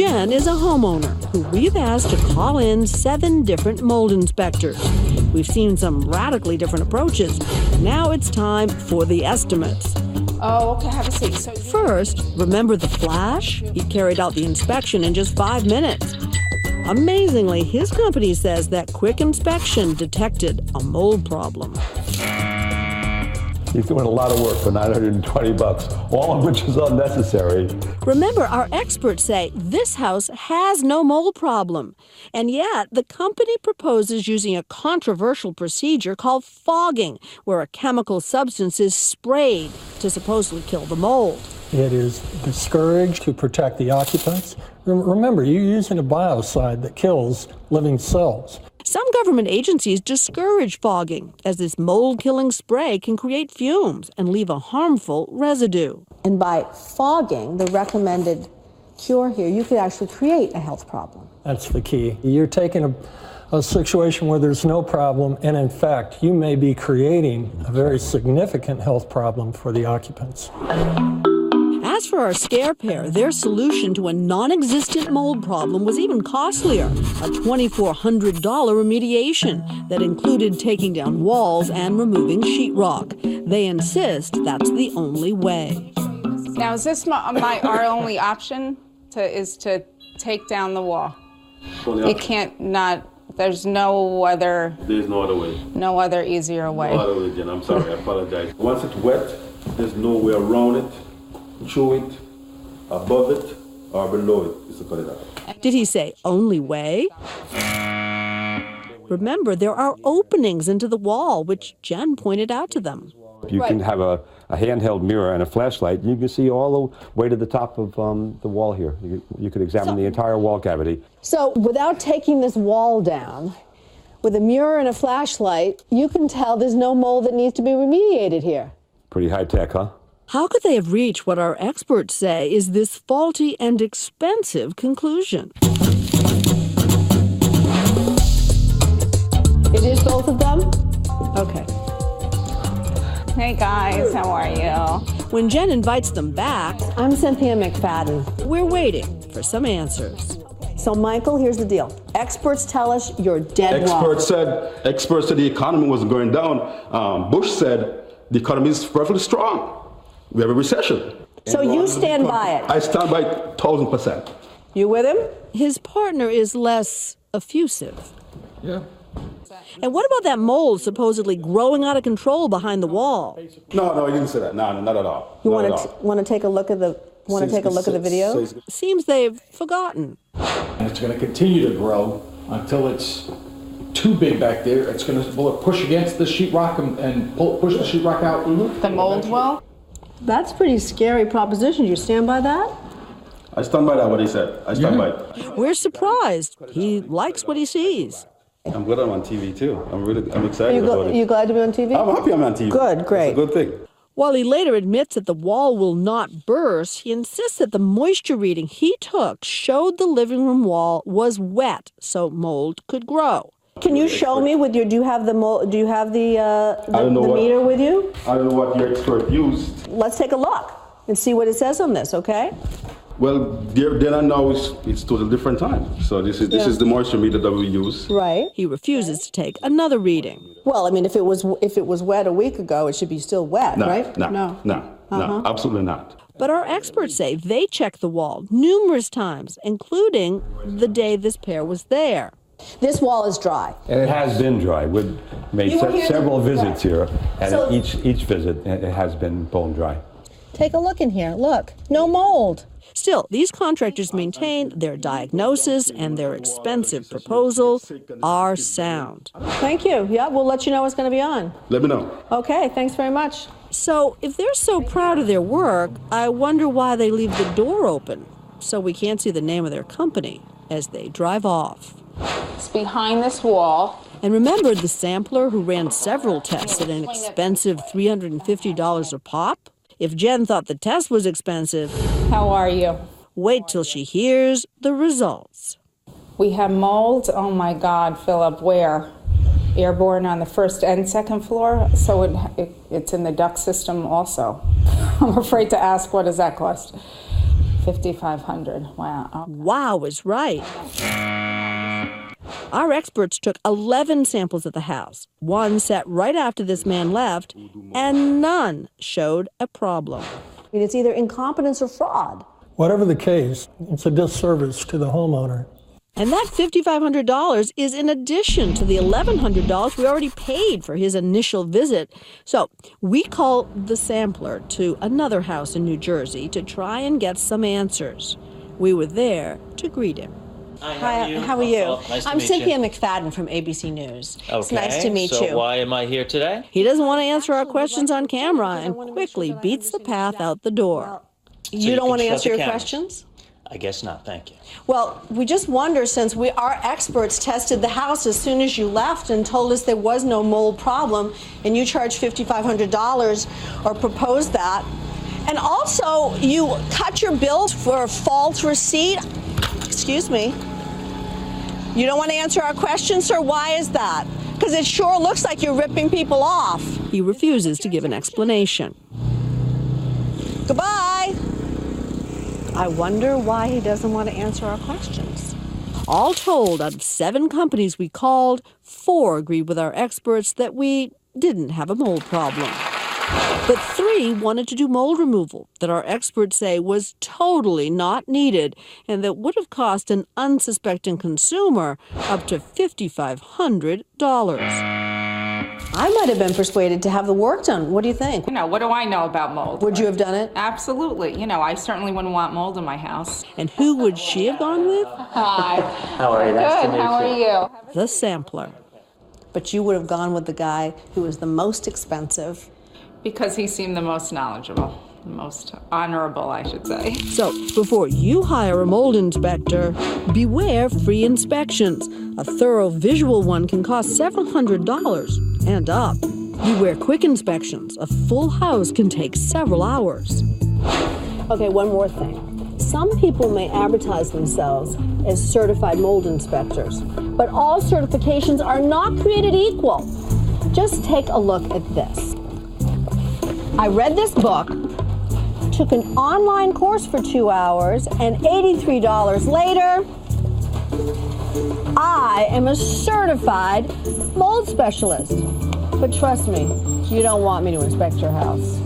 Jen is a homeowner who we've asked to call in 7 different mold inspectors. We've seen some radically different approaches. Now it's time for the estimates. Oh, okay, have a seat. First, remember the flash? He carried out the inspection in just 5 minutes. Amazingly, his company says that quick inspection detected a mold problem. He's doing a lot of work for $920, all of which is unnecessary. Remember, our experts say this house has no mold problem. And yet, the company proposes using a controversial procedure called fogging, where a chemical substance is sprayed to supposedly kill the mold. It is discouraged to protect the occupants. Remember, you're using a biocide that kills living cells. Some government agencies discourage fogging, as this mold-killing spray can create fumes and leave a harmful residue. And by fogging, the recommended cure here, you could actually create a health problem. That's the key. You're taking a situation where there's no problem, and in fact, you may be creating a very significant health problem for the occupants. As for our scare pair, their solution to a non-existent mold problem was even costlier, a $2,400 remediation that included taking down walls and removing sheetrock. They insist that's the only way. Now, is this our only option is to take down the wall? It can't not, there's no other... There's no other way. No other easier way. No other way, Jen. I'm sorry, I apologize. Once it's wet, there's no way around it. Through it, above it, or below it, is to cut it out. Did he say only way? Remember, there are openings into the wall, which Jen pointed out to them. You can have a handheld mirror and a flashlight. You can see all the way to the top of the wall here. You could examine the entire wall cavity. So without taking this wall down, with a mirror and a flashlight, you can tell there's no mold that needs to be remediated here. Pretty high tech, huh? How could they have reached what our experts say is this faulty and expensive conclusion? It is both of them? Okay. Hey guys, how are you? When Jen invites them back, I'm Cynthia McFadden. we're waiting for some answers. So, Michael, here's the deal. Experts tell us you're dead wrong. Experts said the economy was going down. Bush said the economy is perfectly strong. We have a recession. So you stand by it? I stand by 1,000%. You with him? His partner is less effusive. Yeah. And what about that mold supposedly growing out of control behind the wall? No, you didn't say that. No, not at all. You want to take a look at the video? Seems they've forgotten. And it's going to continue to grow until it's too big back there. It's going to push against the sheetrock and push the sheetrock out. The mold will? That's a pretty scary proposition. You stand by that? I stand by that, what he said. I stand by it. We're surprised. He likes what he sees. I'm glad I'm on TV too. I'm excited about it. You glad to be on TV? I'm happy I'm on TV. Good, great. It's a good thing. While he later admits that the wall will not burst, he insists that the moisture reading he took showed the living room wall was wet, so mold could grow. Can you show me with your? Do you have the meter with you? I don't know what your expert used. Let's take a look and see what it says on this. Okay. Well, then I know it's totally different time. So this is the moisture meter that we use. Right. He refuses to take another reading. Well, I mean, if it was wet a week ago, it should be still wet, right? No, absolutely not. But our experts say they checked the wall numerous times, including the day this pair was there. This wall is dry. And it has been dry. We've made several visits here, and so, each visit it has been bone dry. Take a look in here. Look, no mold. Still, these contractors maintain their diagnosis and their expensive proposal are sound. Thank you. Yeah, we'll let you know what's going to be on. Let me know. Okay, thanks very much. So, if they're so proud of their work, I wonder why they leave the door open so we can't see the name of their company as they drive off. It's behind this wall. And remember the sampler who ran several tests at an expensive $350 a pop? If Jen thought the test was expensive, how are you? Wait till she hears the results. We have mold. Oh my God, Philip, where? Airborne on the first and second floor, so it's in the duct system also. I'm afraid to ask, what does that cost? $5,500. Wow. Okay. Wow is right. Our experts took 11 samples at the house, one set right after this man left, and none showed a problem. It's either incompetence or fraud. Whatever the case, it's a disservice to the homeowner. And that $5,500 is in addition to the $1,100 we already paid for his initial visit. So we called the sampler to another house in New Jersey to try and get some answers. We were there to greet him. Hi, how are you? Nice to I'm meet Cynthia you. McFadden from ABC News. Okay, It's nice to meet so you. why am I here today? He doesn't want to answer our questions on camera and quickly beats the path out the door. You you don't can want to shut answer the your cameras. questions? I guess not, thank you. Well, we just wonder, since our experts tested the house as soon as you left and told us there was no mold problem, and you charged $5,500 or proposed that, and also you cut your bill for a false receipt. Excuse me. You don't want to answer our questions, sir? Why is that? Because it sure looks like you're ripping people off. He refuses to give an explanation. Goodbye. I wonder why he doesn't want to answer our questions. All told, out of 7 companies we called, 4 agreed with our experts that we didn't have a mold problem. But 3 wanted to do mold removal that our experts say was totally not needed and that would have cost an unsuspecting consumer up to $5,500. I might have been persuaded to have the work done. What do you think? What do I know about mold? Would you have done it? Absolutely. I certainly wouldn't want mold in my house. And who would she have gone with? Hi. How are you? Nice to Good. meet How are you? The sampler. But you would have gone with the guy who was the most expensive. Because he seemed the most knowledgeable, the most honorable, I should say. So, before you hire a mold inspector, beware free inspections. A thorough visual one can cost several $100s and up. Beware quick inspections. A full house can take several hours. Okay, one more thing. Some people may advertise themselves as certified mold inspectors, but all certifications are not created equal. Just take a look at this. I read this book, took an online course for 2 hours, and $83 later, I am a certified mold specialist. But trust me, you don't want me to inspect your house.